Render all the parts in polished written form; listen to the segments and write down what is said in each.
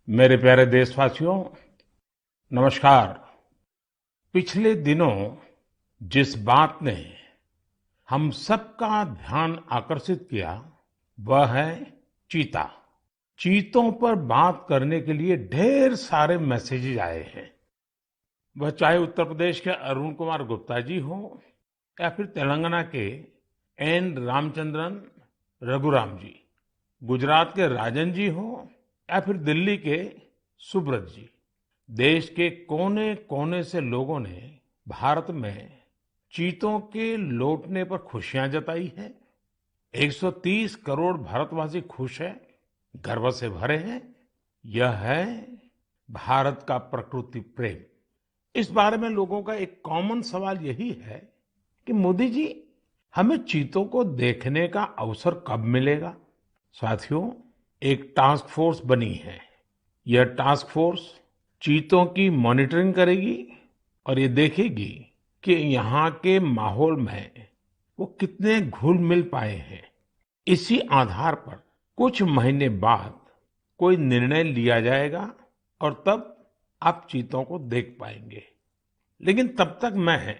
मेरे प्यारे देशवासियों, नमस्कार। पिछले दिनों जिस बात ने हम सबका ध्यान आकर्षित किया, वह है चीता। चीतों पर बात करने के लिए ढेर सारे मैसेजेस आए हैं। वह चाहे उत्तर प्रदेश के अरुण कुमार गुप्ता जी हो या फिर तेलंगाना के एन रामचंद्रन रघुराम जी, गुजरात के राजन जी हो या फिर दिल्ली के सुब्रत जी। देश के कोने कोने से लोगों ने भारत में चीतों के लौटने पर खुशियां जताई हैं। 130 करोड़ भारतवासी खुश हैं, गर्व से भरे हैं। यह है भारत का प्रकृति प्रेम। इस बारे में लोगों का एक कॉमन सवाल यही है कि मोदी जी, हमें चीतों को देखने का अवसर कब मिलेगा? साथियों, एक टास्क फोर्स बनी है। यह टास्क फोर्स चीतों की मॉनिटरिंग करेगी और ये देखेगी कि यहाँ के माहौल में वो कितने घुल मिल पाए हैं। इसी आधार पर कुछ महीने बाद कोई निर्णय लिया जाएगा और तब आप चीतों को देख पाएंगे। लेकिन तब तक मैं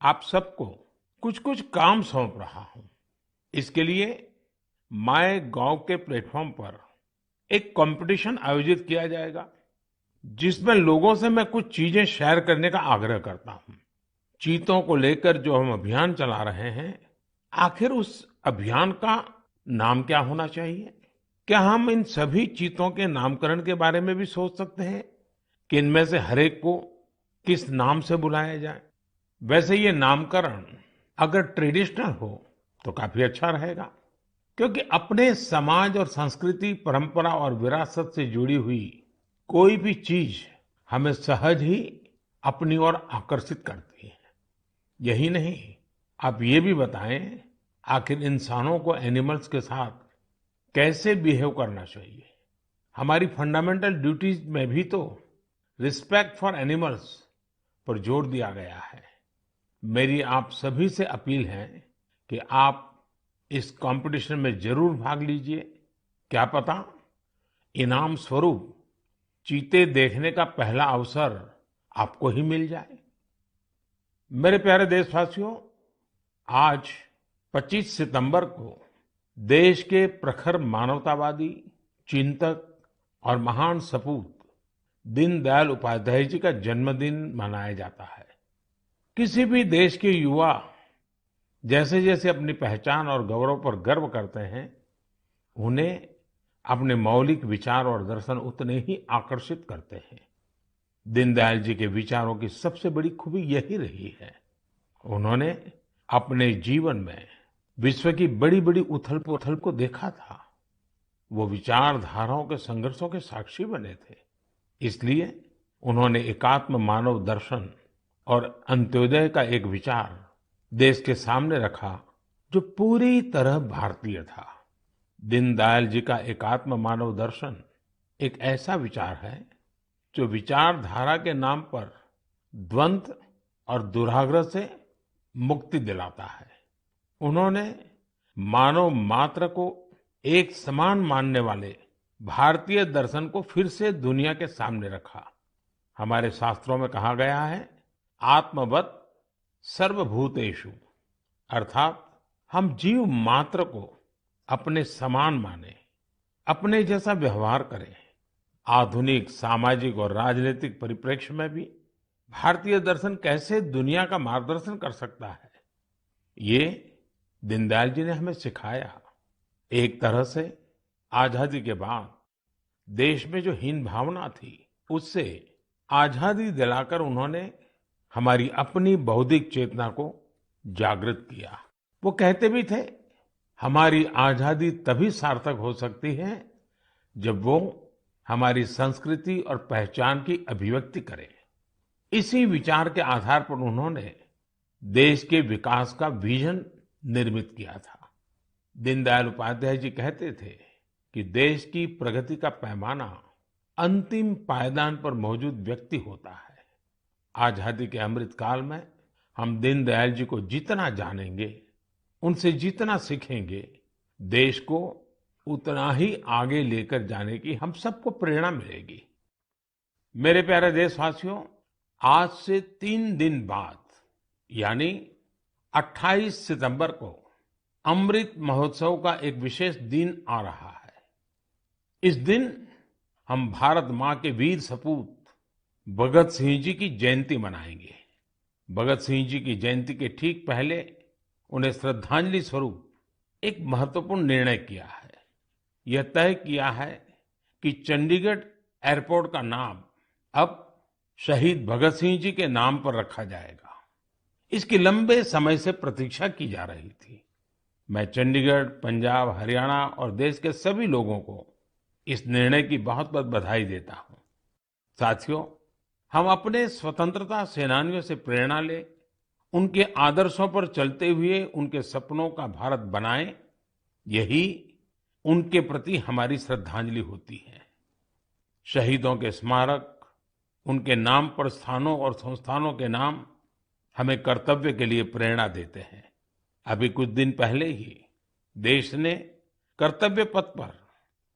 आप सबको कुछ कुछ काम सौंप रहा हूँ। इसके लिए माय गॉव के प्लेटफॉर्म पर एक कंपटीशन आयोजित किया जाएगा, जिसमें लोगों से मैं कुछ चीजें शेयर करने का आग्रह करता हूँ। चीतों को लेकर जो हम अभियान चला रहे हैं, आखिर उस अभियान का नाम क्या होना चाहिए? क्या हम इन सभी चीतों के नामकरण के बारे में भी सोच सकते हैं कि इनमें से हर एक को किस नाम से बुलाया जाए? वैसे ये नामकरण अगर ट्रेडिशनल हो तो काफी अच्छा रहेगा, क्योंकि अपने समाज और संस्कृति, परंपरा और विरासत से जुड़ी हुई कोई भी चीज हमें सहज ही अपनी ओर आकर्षित करती है। यही नहीं, आप ये भी बताएं, आखिर इंसानों को एनिमल्स के साथ कैसे बिहेव करना चाहिए? हमारी फंडामेंटल ड्यूटीज में भी तो रिस्पेक्ट फॉर एनिमल्स पर जोर दिया गया है। मेरी आप सभी से अपील है कि आप इस कंपटीशन में जरूर भाग लीजिए। क्या पता इनाम स्वरूप चीते देखने का पहला अवसर आपको ही मिल जाए। मेरे प्यारे देशवासियों, आज 25 सितंबर को देश के प्रखर मानवतावादी, चिंतक और महान सपूत दीनदयाल उपाध्याय जी का जन्मदिन मनाया जाता है। किसी भी देश के युवा जैसे जैसे अपनी पहचान और गौरव पर गर्व करते हैं, उन्हें अपने मौलिक विचार और दर्शन उतने ही आकर्षित करते हैं। दीनदयाल जी के विचारों की सबसे बड़ी खूबी यही रही है, उन्होंने अपने जीवन में विश्व की बड़ी बड़ी उथल पुथल को देखा था। वो विचारधाराओं के संघर्षों के साक्षी बने थे। इसलिए उन्होंने एकात्म मानव दर्शन और अंत्योदय का एक विचार देश के सामने रखा, जो पूरी तरह भारतीय था। दीनदयाल जी का एकात्म मानव दर्शन एक ऐसा विचार है जो विचारधारा के नाम पर द्वंद्व और दुराग्रह से मुक्ति दिलाता है। उन्होंने मानव मात्र को एक समान मानने वाले भारतीय दर्शन को फिर से दुनिया के सामने रखा। हमारे शास्त्रों में कहा गया है, आत्मवत् सर्वभूतेषु, अर्थात हम जीव मात्र को अपने समान माने, अपने जैसा व्यवहार करें। आधुनिक सामाजिक और राजनीतिक परिप्रेक्ष्य में भी भारतीय दर्शन कैसे दुनिया का मार्गदर्शन कर सकता है, ये दीनदयाल जी ने हमें सिखाया। एक तरह से आजादी के बाद देश में जो हीन भावना थी, उससे आजादी दिलाकर उन्होंने हमारी अपनी बौद्धिक चेतना को जागृत किया। वो कहते भी थे, हमारी आजादी तभी सार्थक हो सकती है जब वो हमारी संस्कृति और पहचान की अभिव्यक्ति करे। इसी विचार के आधार पर उन्होंने देश के विकास का विजन निर्मित किया था। दीनदयाल उपाध्याय जी कहते थे कि देश की प्रगति का पैमाना अंतिम पायदान पर मौजूद व्यक्ति होता है। आजादी के अमृत काल में हम दीनदयाल जी को जितना जानेंगे, उनसे जितना सीखेंगे, देश को उतना ही आगे लेकर जाने की हम सबको प्रेरणा मिलेगी। मेरे प्यारे देशवासियों, आज से 3 दिन बाद यानी 28 सितंबर को अमृत महोत्सव का एक विशेष दिन आ रहा है। इस दिन हम भारत माँ के वीर सपूत भगत सिंह जी की जयंती मनाएंगे। भगत सिंह जी की जयंती के ठीक पहले उन्हें श्रद्धांजलि स्वरूप एक महत्वपूर्ण निर्णय किया है। यह तय किया है कि चंडीगढ़ एयरपोर्ट का नाम अब शहीद भगत सिंह जी के नाम पर रखा जाएगा। इसकी लंबे समय से प्रतीक्षा की जा रही थी। मैं चंडीगढ़, पंजाब, हरियाणा और देश के सभी लोगों को इस निर्णय की बहुत बहुत बधाई देता हूं। साथियों, हम अपने स्वतंत्रता सेनानियों से प्रेरणा लें, उनके आदर्शों पर चलते हुए उनके सपनों का भारत बनाएं, यही उनके प्रति हमारी श्रद्धांजलि होती है। शहीदों के स्मारक, उनके नाम पर स्थानों और संस्थानों के नाम हमें कर्तव्य के लिए प्रेरणा देते हैं। अभी कुछ दिन पहले ही देश ने कर्तव्य पथ पर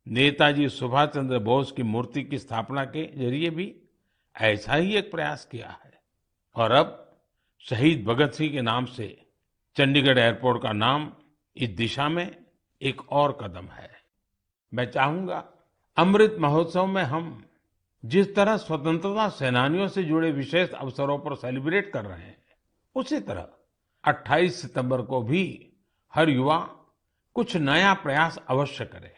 नेताजी सुभाष चंद्र बोस की मूर्ति की स्थापना के जरिए भी ऐसा ही एक प्रयास किया है। और अब शहीद भगत सिंह के नाम से चंडीगढ़ एयरपोर्ट का नाम इस दिशा में एक और कदम है। मैं चाहूंगा अमृत महोत्सव में हम जिस तरह स्वतंत्रता सेनानियों से जुड़े विशेष अवसरों पर सेलिब्रेट कर रहे हैं, उसी तरह 28 सितंबर को भी हर युवा कुछ नया प्रयास अवश्य करे।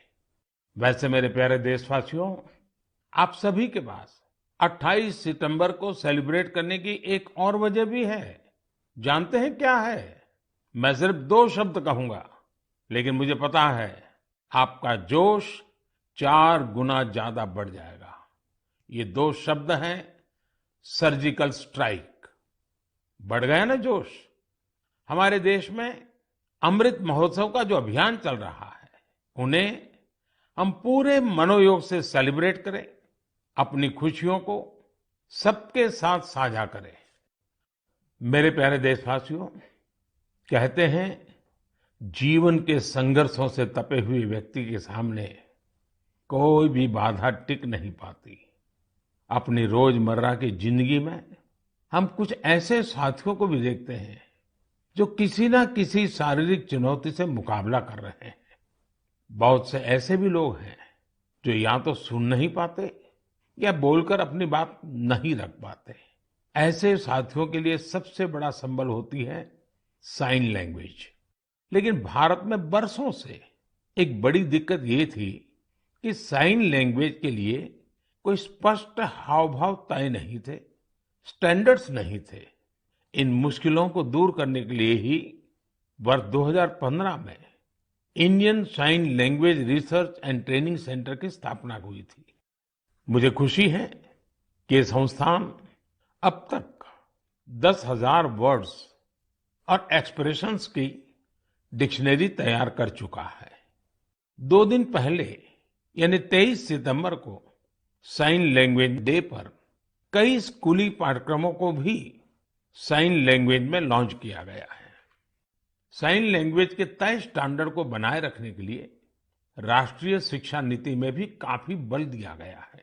वैसे मेरे प्यारे देशवासियों, आप सभी के पास 28 सितंबर को सेलिब्रेट करने की एक और वजह भी है। जानते हैं क्या है? मैं सिर्फ 2 शब्द कहूंगा, लेकिन मुझे पता है आपका जोश 4 गुना ज्यादा बढ़ जाएगा। ये 2 शब्द हैं सर्जिकल स्ट्राइक। बढ़ गया ना जोश? हमारे देश में अमृत महोत्सव का जो अभियान चल रहा है, उन्हें हम पूरे मनोयोग से सेलिब्रेट करें, अपनी खुशियों को सबके साथ साझा करें। मेरे प्यारे देशवासियों, कहते हैं जीवन के संघर्षों से तपे हुए व्यक्ति के सामने कोई भी बाधा टिक नहीं पाती। अपनी रोजमर्रा की जिंदगी में हम कुछ ऐसे साथियों को भी देखते हैं जो किसी ना किसी शारीरिक चुनौती से मुकाबला कर रहे हैं। बहुत से ऐसे भी लोग हैं जो या तो सुन नहीं पाते या बोलकर अपनी बात नहीं रख पाते। ऐसे साथियों के लिए सबसे बड़ा संबल होती है साइन लैंग्वेज। लेकिन भारत में बरसों से एक बड़ी दिक्कत ये थी कि साइन लैंग्वेज के लिए कोई स्पष्ट हाव भाव तय नहीं थे, स्टैंडर्ड्स नहीं थे। इन मुश्किलों को दूर करने के लिए ही वर्ष 2015 में Indian sign language research and training centre की स्थापना हुई थी। मुझे खुशी है कि ये संस्थान अब तक 10,000 वर्ड्स और एक्सप्रेशंस की डिक्शनरी तैयार कर चुका है। 2 दिन पहले यानी 23 सितंबर को साइन लैंग्वेज डे पर कई स्कूली पाठ्यक्रमों को भी साइन लैंग्वेज में लॉन्च किया गया है। साइन लैंग्वेज के तय स्टैंडर्ड को बनाए रखने के लिए राष्ट्रीय शिक्षा नीति में भी काफी बल दिया गया है।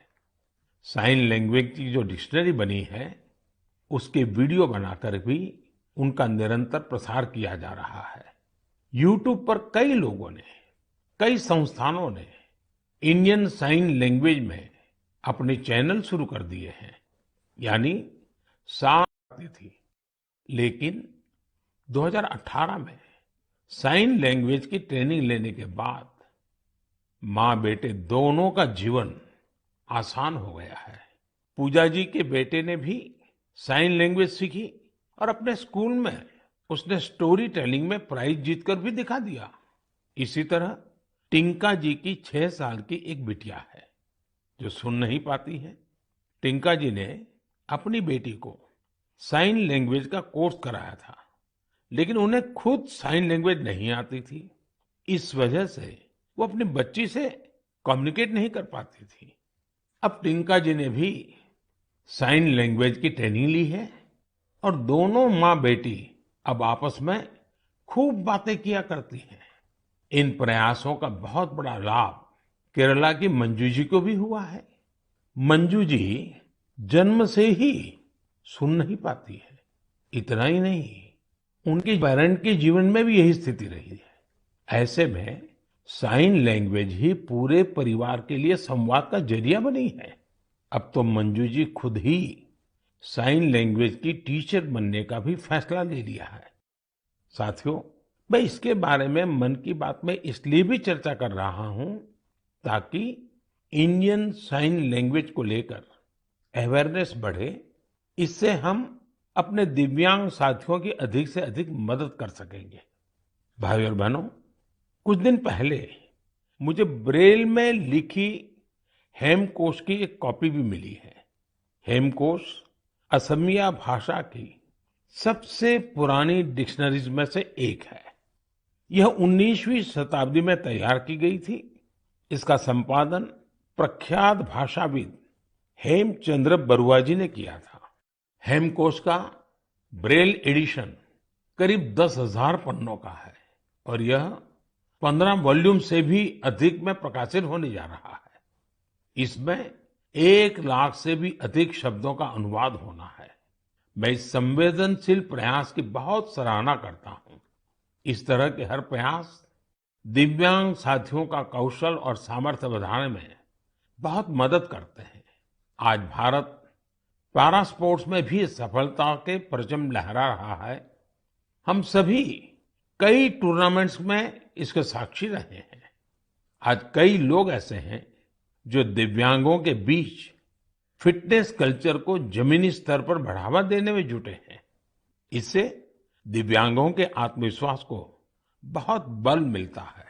साइन लैंग्वेज की जो डिक्शनरी बनी है, उसके वीडियो बनाकर भी उनका निरंतर प्रसार किया जा रहा है। YouTube पर कई लोगों ने, कई संस्थानों ने इंडियन साइन लैंग्वेज में अपने चैनल शुरू कर दिए हैं। यानी साइन आती थी, लेकिन 2018 में साइन लैंग्वेज की ट्रेनिंग लेने के बाद माँ बेटे दोनों का जीवन आसान हो गया है। पूजा जी के बेटे ने भी साइन लैंग्वेज सीखी और अपने स्कूल में उसने स्टोरी टेलिंग में प्राइज जीतकर भी दिखा दिया। इसी तरह टिंका जी की 6 साल की एक बिटिया है जो सुन नहीं पाती है। टिंका जी ने अपनी बेटी को साइन लैंग्वेज का कोर्स कराया था, लेकिन उन्हें खुद साइन लैंग्वेज नहीं आती थी। इस वजह से वो अपनी बच्ची से कम्युनिकेट नहीं कर पाती थी। अब टिंका जी ने भी साइन लैंग्वेज की ट्रेनिंग ली है और दोनों माँ बेटी अब आपस में खूब बातें किया करती हैं। इन प्रयासों का बहुत बड़ा लाभ केरला की मंजू जी को भी हुआ है। मंजू जी जन्म से ही सुन नहीं पाती है। इतना ही नहीं, उनके पेरेंट के जीवन में भी यही स्थिति रही है। ऐसे में साइन लैंग्वेज ही पूरे परिवार के लिए संवाद का जरिया बनी है। अब तो मंजू जी खुद ही साइन लैंग्वेज की टीचर बनने का भी फैसला ले लिया है। साथियों, मैं इसके बारे में मन की बात में इसलिए भी चर्चा कर रहा हूं ताकि इंडियन साइन लैंग्वेज को लेकर अवेयरनेस बढ़े। इससे हम अपने दिव्यांग साथियों की अधिक से अधिक मदद कर सकेंगे। भाइयों और बहनों, कुछ दिन पहले मुझे ब्रेल में लिखी हेमकोश की एक कॉपी भी मिली है। हेमकोश असमिया भाषा की सबसे पुरानी डिक्शनरीज में से एक है। यह 19वीं शताब्दी में तैयार की गई थी। इसका संपादन प्रख्यात भाषाविद हेमचंद्र बरुआ जी ने किया था। हेमकोश का ब्रेल एडिशन करीब 10,000 पन्नों का है और यह 15 वॉल्यूम से भी अधिक में प्रकाशित होने जा रहा है। इसमें 1 लाख से भी अधिक शब्दों का अनुवाद होना है। मैं इस संवेदनशील प्रयास की बहुत सराहना करता हूं। इस तरह के हर प्रयास दिव्यांग साथियों का कौशल और सामर्थ्य बढ़ाने में बहुत मदद करते हैं। आज भारत पैरा स्पोर्ट्स में भी सफलता के परचम लहरा रहा है। हम सभी कई टूर्नामेंट्स में इसके साक्षी रहे हैं। आज कई लोग ऐसे हैं जो दिव्यांगों के बीच फिटनेस कल्चर को जमीनी स्तर पर बढ़ावा देने में जुटे हैं। इससे दिव्यांगों के आत्मविश्वास को बहुत बल मिलता है।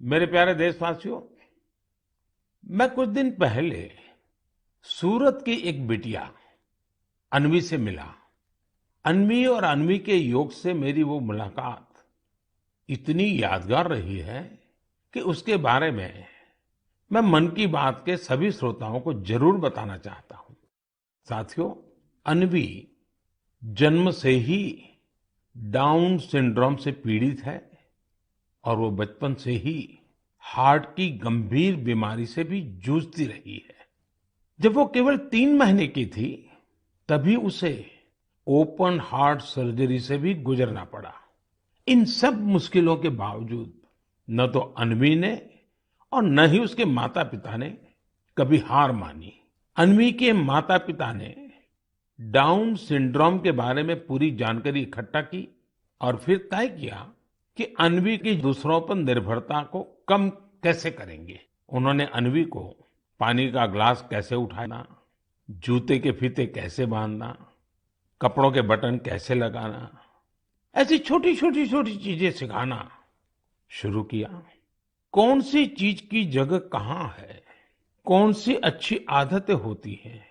मेरे प्यारे देशवासियों, मैं कुछ दिन पहले सूरत की एक बिटिया अन्वी से मिला। अन्वी और अन्वी के योग से मेरी वो मुलाकात इतनी यादगार रही है कि उसके बारे में मैं मन की बात के सभी श्रोताओं को जरूर बताना चाहता हूं। साथियों, अन्वी जन्म से ही डाउन सिंड्रोम से पीड़ित है और वो बचपन से ही हार्ट की गंभीर बीमारी से भी जूझती रही है। जब वो केवल 3 महीने की थी, तभी उसे ओपन हार्ट सर्जरी से भी गुजरना पड़ा। इन सब मुश्किलों के बावजूद न तो अन्वी ने और न ही उसके माता पिता ने कभी हार मानी। अन्वी के माता पिता ने डाउन सिंड्रोम के बारे में पूरी जानकारी इकट्ठा की और फिर तय किया कि अन्वी की दूसरों पर निर्भरता को कम कैसे करेंगे। उन्होंने अन्वी को पानी का ग्लास कैसे उठाना, जूते के फीते कैसे बांधना, कपड़ों के बटन कैसे लगाना, ऐसी छोटी छोटी चीजें सिखाना शुरू किया। कौन सी चीज की जगह कहाँ है, कौन सी अच्छी आदतें होती हैं,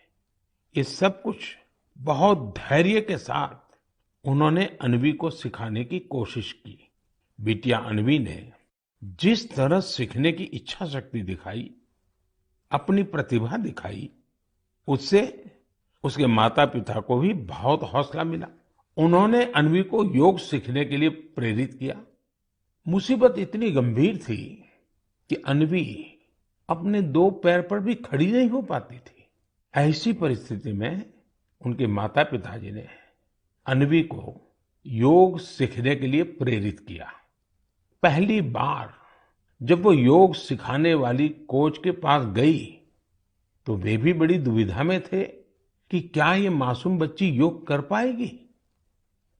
ये सब कुछ बहुत धैर्य के साथ उन्होंने अन्वी को सिखाने की कोशिश की। बिटिया अन्वी ने जिस तरह सीखने की इच्छा शक्ति दिखाई, अपनी प्रतिभा दिखाई, उससे उसके माता पिता को भी बहुत हौसला मिला। उन्होंने अन्वी को योग सीखने के लिए प्रेरित किया। मुसीबत इतनी गंभीर थी कि अन्वी अपने 2 पैर पर भी खड़ी नहीं हो पाती थी। ऐसी परिस्थिति में उनके माता पिताजी ने अन्वी को योग सीखने के लिए प्रेरित किया। पहली बार जब वो योग सिखाने वाली कोच के पास गई तो वे भी बड़ी दुविधा में थे कि क्या ये मासूम बच्ची योग कर पाएगी।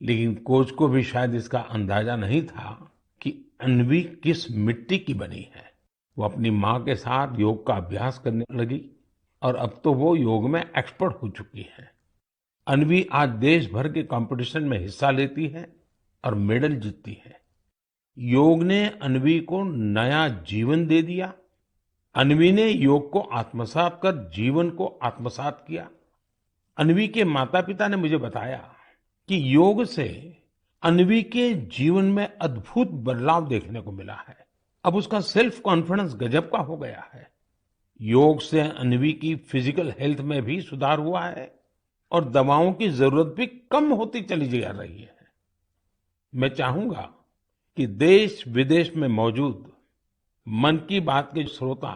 लेकिन कोच को भी शायद इसका अंदाजा नहीं था कि अन्वी किस मिट्टी की बनी है। वो अपनी माँ के साथ योग का अभ्यास करने लगी और अब तो वो योग में एक्सपर्ट हो चुकी है। अन्वी आज देश भर के कंपटीशन में हिस्सा लेती है और मेडल जीतती है। योग ने अन्वी को नया जीवन दे दिया। अन्वी ने योग को आत्मसात कर जीवन को आत्मसात किया। अन्वी के माता पिता ने मुझे बताया कि योग से अन्वी के जीवन में अद्भुत बदलाव देखने को मिला है। अब उसका सेल्फ कॉन्फिडेंस गजब का हो गया है। योग से अन्वी की फिजिकल हेल्थ में भी सुधार हुआ है और दवाओं की जरूरत भी कम होती चली जा रही है। मैं चाहूंगा कि देश विदेश में मौजूद मन की बात के श्रोता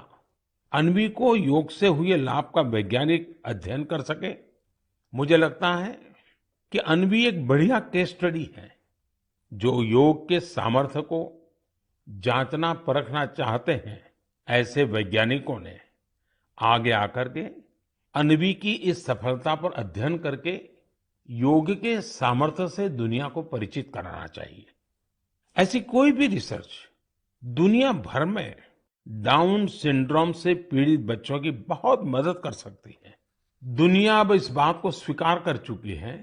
अन्वी को योग से हुए लाभ का वैज्ञानिक अध्ययन कर सके। मुझे लगता है कि अन्वी एक बढ़िया केस स्टडी है जो योग के सामर्थ्य को जांचना परखना चाहते हैं। ऐसे वैज्ञानिकों ने आगे आकर के अन्वी की इस सफलता पर अध्ययन करके योग के सामर्थ्य से दुनिया को परिचित कराना चाहिए। ऐसी कोई भी रिसर्च दुनिया भर में डाउन सिंड्रोम से पीड़ित बच्चों की बहुत मदद कर सकती है। दुनिया अब इस बात को स्वीकार कर चुकी है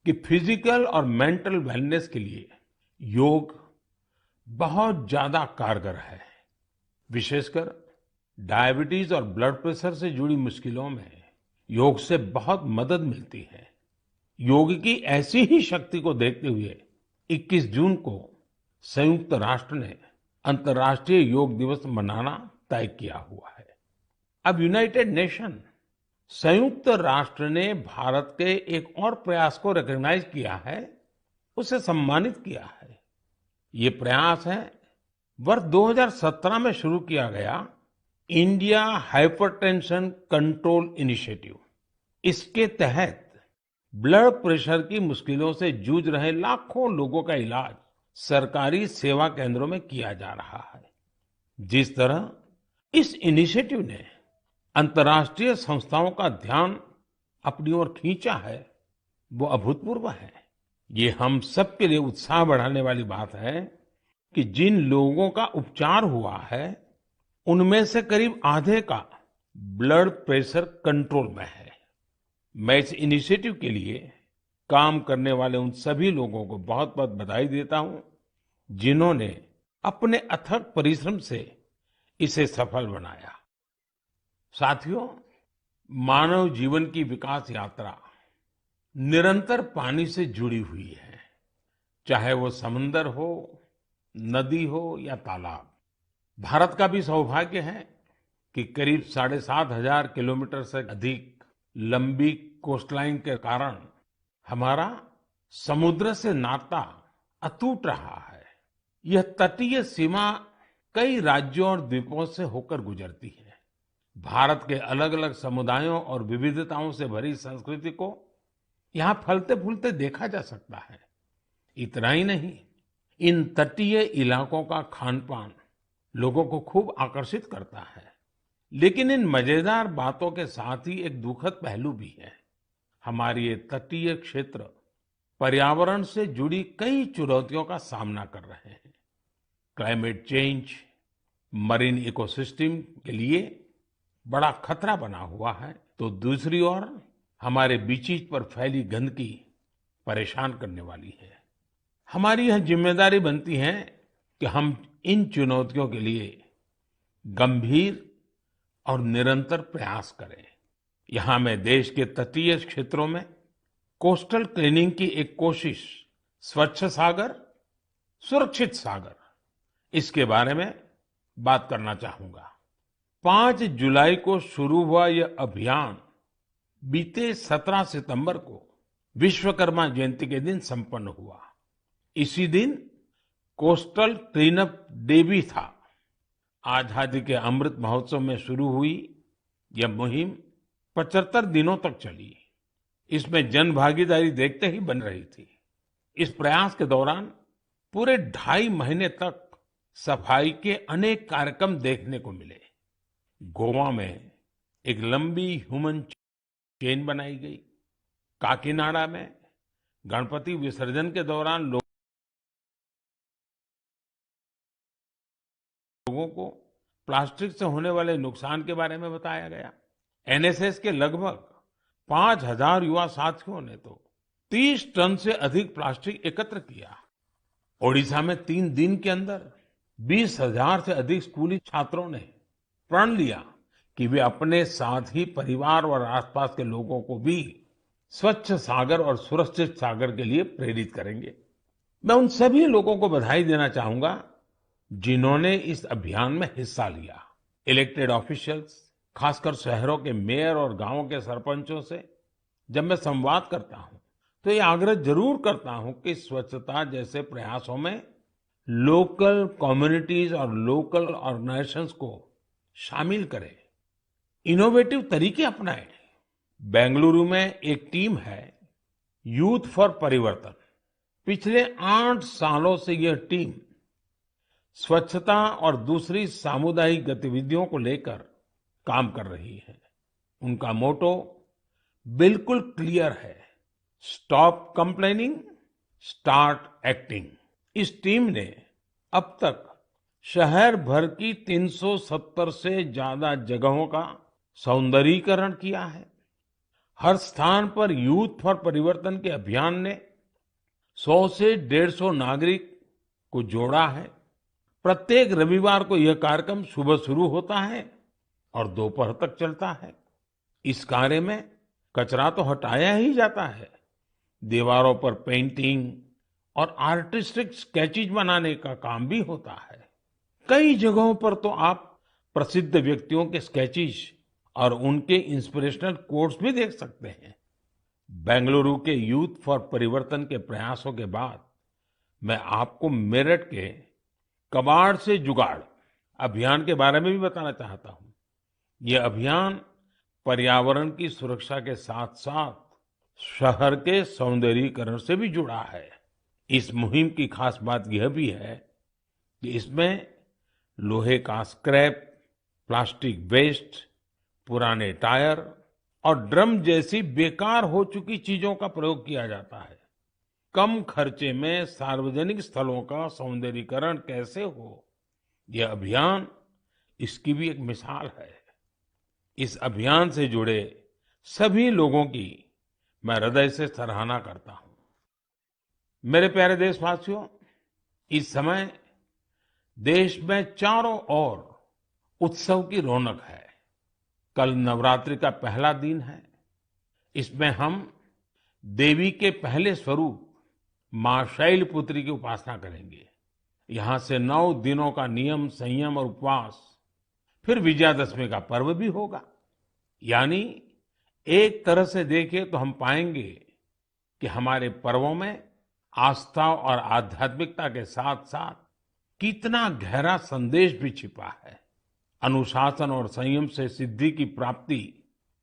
कि फिजिकल और मेंटल वेलनेस के लिए योग बहुत ज्यादा कारगर है। विशेषकर डायबिटीज और ब्लड प्रेशर से जुड़ी मुश्किलों में योग से बहुत मदद मिलती है। योग की ऐसी ही शक्ति को देखते हुए 21 जून को संयुक्त राष्ट्र ने अंतर्राष्ट्रीय योग दिवस मनाना तय किया हुआ है। अब यूनाइटेड नेशन संयुक्त राष्ट्र ने भारत के एक और प्रयास को रिकॉग्नाइज किया है, उसे सम्मानित किया है। ये प्रयास है वर्ष 2017 में शुरू किया गया इंडिया हाइपरटेंशन कंट्रोल इनिशिएटिव। इसके तहत ब्लड प्रेशर की मुश्किलों से जूझ रहे लाखों लोगों का इलाज सरकारी सेवा केंद्रों में किया जा रहा है। जिस तरह इस इनिशिएटिव ने अंतर्राष्ट्रीय संस्थाओं का ध्यान अपनी ओर खींचा है, वो अभूतपूर्व है। ये हम सबके लिए उत्साह बढ़ाने वाली बात है कि जिन लोगों का उपचार हुआ है उनमें से करीब आधे का ब्लड प्रेशर कंट्रोल में है। मैं इस इनिशिएटिव के लिए काम करने वाले उन सभी लोगों को बहुत बहुत बधाई देता हूं जिन्होंने अपने अथक परिश्रम से इसे सफल बनाया। साथियों, मानव जीवन की विकास यात्रा निरंतर पानी से जुड़ी हुई है, चाहे वो समंदर हो, नदी हो या तालाब। भारत का भी सौभाग्य है कि करीब 7,500 किलोमीटर से अधिक लंबी कोस्टलाइन के कारण हमारा समुद्र से नाता अटूट रहा है। यह तटीय सीमा कई राज्यों और द्वीपों से होकर गुजरती है। भारत के अलग अलग समुदायों और विविधताओं से भरी संस्कृति को यहाँ फलते फूलते देखा जा सकता है। इतना ही नहीं, इन तटीय इलाकों का खान पान लोगों को खूब आकर्षित करता है। लेकिन इन मजेदार बातों के साथ ही एक दुखद पहलू भी है। हमारे ये तटीय क्षेत्र पर्यावरण से जुड़ी कई चुनौतियों का सामना कर रहे हैं। क्लाइमेट चेंज मरीन इकोसिस्टम के लिए बड़ा खतरा बना हुआ है, तो दूसरी ओर हमारे बीचीज पर फैली गंदगी परेशान करने वाली है। हमारी यह जिम्मेदारी बनती है कि हम इन चुनौतियों के लिए गंभीर और निरंतर प्रयास करें। यहाँ मैं देश के तटीय क्षेत्रों में कोस्टल क्लीनिंग की एक कोशिश स्वच्छ सागर सुरक्षित सागर, इसके बारे में बात करना चाहूंगा। 5 जुलाई को शुरू हुआ यह अभियान बीते 17 सितंबर को विश्वकर्मा जयंती के दिन संपन्न हुआ। इसी दिन कोस्टल क्लीनअप डे भी था। आजादी के अमृत महोत्सव में शुरू हुई यह मुहिम 75 दिनों तक चली। इसमें जन भागीदारी देखते ही बन रही थी। इस प्रयास के दौरान पूरे 2.5 महीने तक सफाई के अनेक कार्यक्रम देखने को मिले। गोवा में एक लंबी ह्यूमन चेन बनाई गई। काकीनाडा में गणपति विसर्जन के दौरान लोगों को प्लास्टिक से होने वाले नुकसान के बारे में बताया गया। एनएसएस के लगभग 5,000 युवा साथियों ने तो 30 टन से अधिक प्लास्टिक एकत्र किया। ओडिशा में 3 दिन के अंदर 20,000 से अधिक स्कूली छात्रों ने प्रण लिया कि वे अपने साथ ही परिवार और आसपास के लोगों को भी स्वच्छ सागर और सुरक्षित सागर के लिए प्रेरित करेंगे। मैं उन सभी लोगों को बधाई देना चाहूंगा जिन्होंने इस अभियान में हिस्सा लिया। इलेक्टेड ऑफिशियल्स, खासकर शहरों के मेयर और गांवों के सरपंचों से जब मैं संवाद करता हूं तो ये आग्रह जरूर करता हूं कि स्वच्छता जैसे प्रयासों में लोकल कम्युनिटीज और लोकल ऑर्गेनाइजेशंस को शामिल करें, इनोवेटिव तरीके अपनाएं। बेंगलुरु में एक टीम है, यूथ फॉर परिवर्तन। पिछले 8 सालों से यह टीम स्वच्छता और दूसरी सामुदायिक गतिविधियों को लेकर काम कर रही है। उनका मोटो बिल्कुल क्लियर है, स्टॉप कंप्लेनिंग, स्टार्ट एक्टिंग। इस टीम ने अब तक शहर भर की 370 से ज्यादा जगहों का सौंदर्यीकरण किया है। हर स्थान पर यूथ फॉर परिवर्तन के अभियान ने 100 से 150 नागरिक को जोड़ा है। प्रत्येक रविवार को यह कार्यक्रम सुबह शुरू होता है और दोपहर तक चलता है। इस कार्य में कचरा तो हटाया ही जाता है, दीवारों पर पेंटिंग और आर्टिस्टिक स्केचेस बनाने का काम भी होता है। कई जगहों पर तो आप प्रसिद्ध व्यक्तियों के स्केचेस और उनके इंस्पिरेशनल कोट्स भी देख सकते हैं। बेंगलुरु के यूथ फॉर परिवर्तन के प्रयासों के बाद मैं आपको मेरठ के कबाड़ से जुगाड़ अभियान के बारे में भी बताना चाहता हूं। यह अभियान पर्यावरण की सुरक्षा के साथ साथ शहर के सौंदर्यीकरण से भी जुड़ा है। इस मुहिम की खास बात यह भी है कि इसमें लोहे का स्क्रैप, प्लास्टिक वेस्ट, पुराने टायर और ड्रम जैसी बेकार हो चुकी चीजों का प्रयोग किया जाता है। कम खर्चे में सार्वजनिक स्थलों का सौंदर्यीकरण कैसे हो, यह अभियान इसकी भी एक मिसाल है। इस अभियान से जुड़े सभी लोगों की मैं हृदय से सराहना करता हूं। मेरे प्यारे देशवासियों, इस समय देश में चारों ओर उत्सव की रौनक है। कल नवरात्रि का पहला दिन है। इसमें हम देवी के पहले स्वरूप मां शैलपुत्री की उपासना करेंगे। यहां से 9 दिनों का नियम, संयम और उपवास, फिर विजयादशमी का पर्व भी होगा। यानी एक तरह से देखें तो हम पाएंगे कि हमारे पर्वों में आस्था और आध्यात्मिकता के साथ साथ कितना गहरा संदेश भी छिपा है। अनुशासन और संयम से सिद्धि की प्राप्ति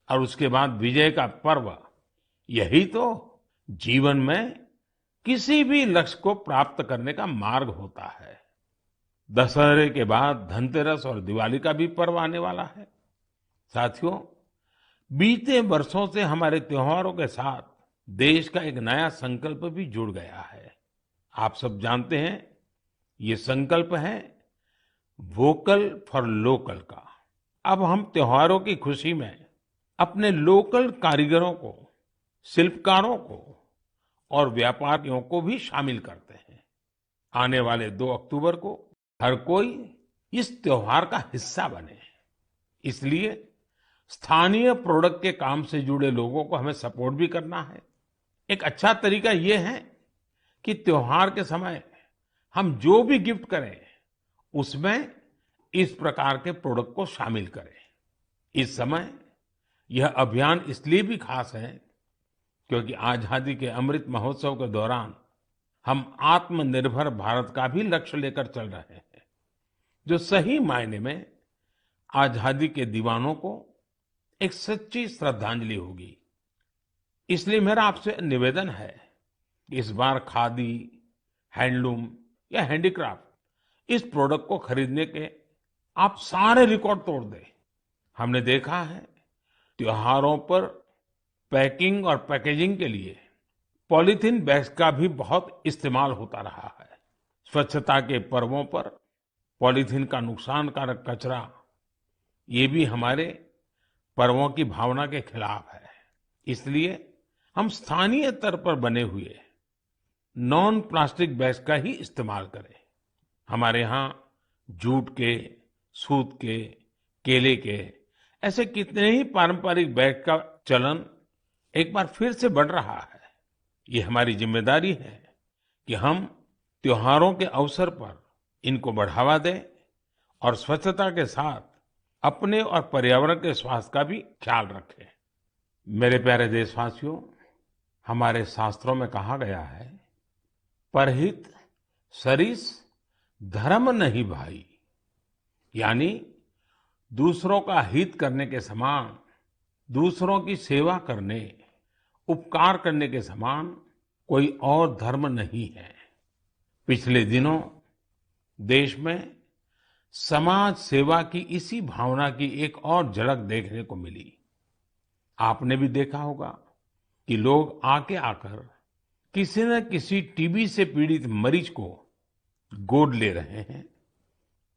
और उसके बाद विजय का पर्व, यही तो जीवन में किसी भी लक्ष्य को प्राप्त करने का मार्ग होता है। दशहरे के बाद धनतेरस और दिवाली का भी पर्व आने वाला है। साथियों, बीते वर्षों से हमारे त्योहारों के साथ देश का एक नया संकल्प भी जुड़ गया है। आप सब जानते हैं, ये संकल्प है वोकल फॉर लोकल का। अब हम त्योहारों की खुशी में अपने लोकल कारीगरों को, शिल्पकारों को और व्यापारियों को भी शामिल करते हैं। आने वाले 2 अक्टूबर को हर कोई इस त्योहार का हिस्सा बने। इसलिए स्थानीय प्रोडक्ट के काम से जुड़े लोगों को हमें सपोर्ट भी करना है। एक अच्छा तरीका ये है कि त्योहार के समय हम जो भी गिफ्ट करें, उसमें इस प्रकार के प्रोडक्ट को शामिल करें। इस समय यह अभियान इसलिए भी खास है क्योंकि आजादी के अमृत महोत्सव के दौरान हम आत्मनिर्भर भारत का भी लक्ष्य लेकर चल रहे हैं, जो सही मायने में आजादी के दीवानों को एक सच्ची श्रद्धांजलि होगी। इसलिए मेरा आपसे निवेदन है कि इस बार खादी, हैंडलूम या हैंडीक्राफ्ट इस प्रोडक्ट को खरीदने के आप सारे रिकॉर्ड तोड़ दें। हमने देखा है त्योहारों पर पैकिंग और पैकेजिंग के लिए पॉलीथीन बैग्स का भी बहुत इस्तेमाल होता रहा है। स्वच्छता के पर्वों पर पॉलीथीन का नुकसानकारक कचरा, ये भी हमारे पर्वों की भावना के खिलाफ है। इसलिए हम स्थानीय स्तर पर बने हुए नॉन प्लास्टिक बैग्स का ही इस्तेमाल करें। हमारे यहाँ जूट के, सूत के, केले के ऐसे कितने ही पारंपरिक बैग का चलन एक बार फिर से बढ़ रहा है। ये हमारी जिम्मेदारी है कि हम त्योहारों के अवसर पर इनको बढ़ावा दें और स्वच्छता के साथ अपने और पर्यावरण के स्वास्थ्य का भी ख्याल रखें। मेरे प्यारे देशवासियों, हमारे शास्त्रों में कहा गया है, परहित सरिस धर्म नहीं भाई। यानी दूसरों का हित करने के समान, दूसरों की सेवा करने, उपकार करने के समान कोई और धर्म नहीं है। पिछले दिनों देश में समाज सेवा की इसी भावना की एक और झलक देखने को मिली। आपने भी देखा होगा कि लोग आके आकर किसी न किसी टीबी से पीड़ित मरीज को गोद ले रहे हैं,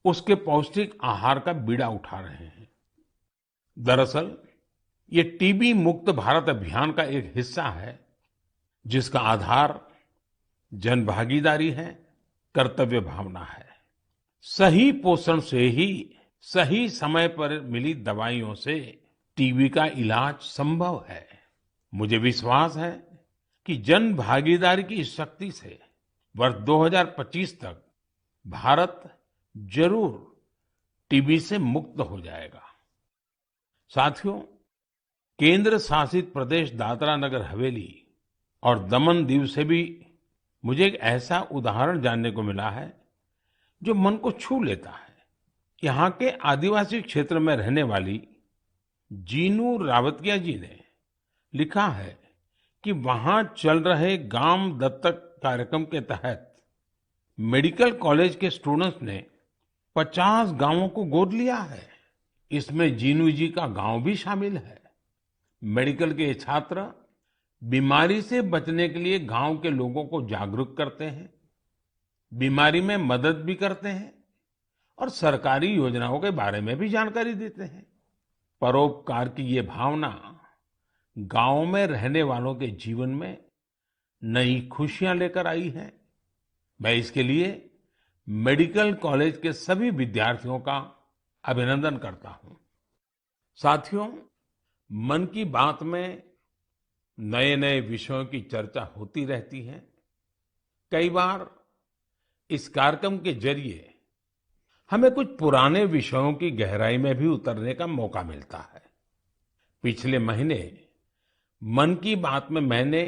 उसके पौष्टिक आहार का बीड़ा उठा रहे हैं। दरअसल ये टीबी मुक्त भारत अभियान का एक हिस्सा है, जिसका आधार जन भागीदारी है, कर्तव्य भावना है। सही पोषण से ही सही समय पर मिली दवाइयों से टीबी का इलाज संभव है। मुझे विश्वास है कि जन भागीदारी की इस शक्ति से वर्ष 2025 तक भारत जरूर टीबी से मुक्त हो जाएगा। साथियों, केंद्र शासित प्रदेश दादरा नगर हवेली और दमन दीव से भी मुझे एक ऐसा उदाहरण जानने को मिला है जो मन को छू लेता है। यहाँ के आदिवासी क्षेत्र में रहने वाली जीनू रावतिया जी ने लिखा है कि वहां चल रहे गांव दत्तक कार्यक्रम के तहत मेडिकल कॉलेज के स्टूडेंट्स ने 50 गांवों को गोद लिया है। इसमें जीनू जी का गांव भी शामिल है। मेडिकल के ये छात्र बीमारी से बचने के लिए गांव के लोगों को जागरूक करते हैं, बीमारी में मदद भी करते हैं और सरकारी योजनाओं के बारे में भी जानकारी देते हैं। परोपकार की ये भावना गांव में रहने वालों के जीवन में नई खुशियां लेकर आई है। मैं इसके लिए मेडिकल कॉलेज के सभी विद्यार्थियों का अभिनंदन करता हूं। साथियों, मन की बात में नए नए विषयों की चर्चा होती रहती है। कई बार इस कार्यक्रम के जरिए हमें कुछ पुराने विषयों की गहराई में भी उतरने का मौका मिलता है। पिछले महीने मन की बात में मैंने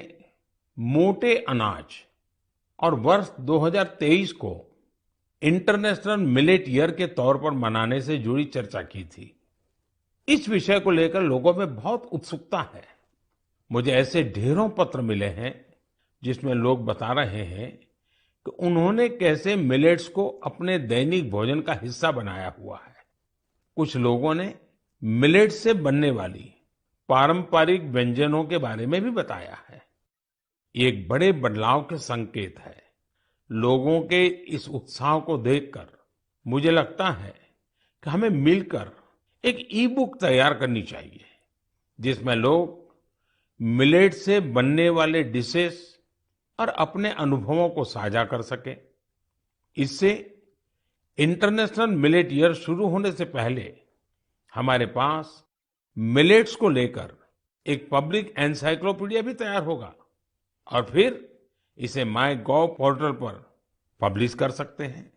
मोटे अनाज और वर्ष 2023 को इंटरनेशनल मिलेट ईयर के तौर पर मनाने से जुड़ी चर्चा की थी। इस विषय को लेकर लोगों में बहुत उत्सुकता है। मुझे ऐसे ढेरों पत्र मिले हैं जिसमें लोग बता रहे हैं कि उन्होंने कैसे मिलेट्स को अपने दैनिक भोजन का हिस्सा बनाया हुआ है। कुछ लोगों ने मिलेट्स से बनने वाली पारंपरिक व्यंजनों के बारे में भी बताया है। ये एक बड़े बदलाव के संकेत है। लोगों के इस उत्साह को देखकर मुझे लगता है कि हमें मिलकर एक ई बुक तैयार करनी चाहिए, जिसमें लोग मिलेट से बनने वाले डिशेस और अपने अनुभवों को साझा कर सकें। इससे इंटरनेशनल मिलेट ईयर शुरू होने से पहले हमारे पास मिलेट्स को लेकर एक पब्लिक एनसाइक्लोपीडिया भी तैयार होगा और फिर इसे माय पोर्टल पर पब्लिश कर सकते हैं।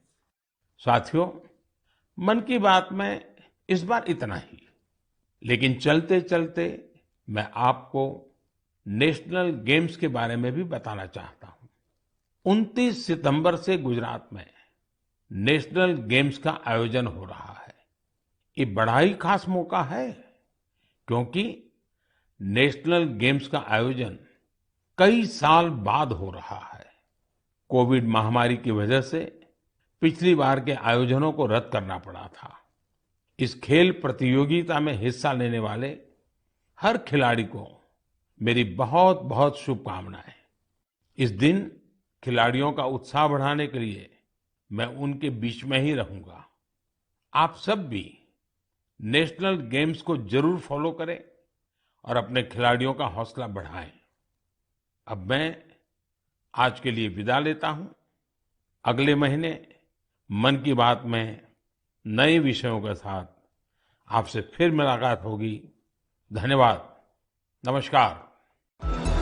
साथियों, मन की बात में इस बार इतना ही, लेकिन चलते चलते मैं आपको नेशनल गेम्स के बारे में भी बताना चाहता हूं। 29 सितंबर से गुजरात में नेशनल गेम्स का आयोजन हो रहा है। ये बड़ा ही खास मौका है, क्योंकि नेशनल गेम्स का आयोजन कई साल बाद हो रहा है। कोविड महामारी की वजह से पिछली बार के आयोजनों को रद्द करना पड़ा था। इस खेल प्रतियोगिता में हिस्सा लेने वाले हर खिलाड़ी को मेरी बहुत बहुत शुभकामनाएं। इस दिन खिलाड़ियों का उत्साह बढ़ाने के लिए मैं उनके बीच में ही रहूंगा। आप सब भी नेशनल गेम्स को जरूर फॉलो करें और अपने खिलाड़ियों का हौसला बढ़ाएं। अब मैं आज के लिए विदा लेता हूं। अगले महीने मन की बात में नए विषयों के साथ आपसे फिर मुलाकात होगी। धन्यवाद। नमस्कार।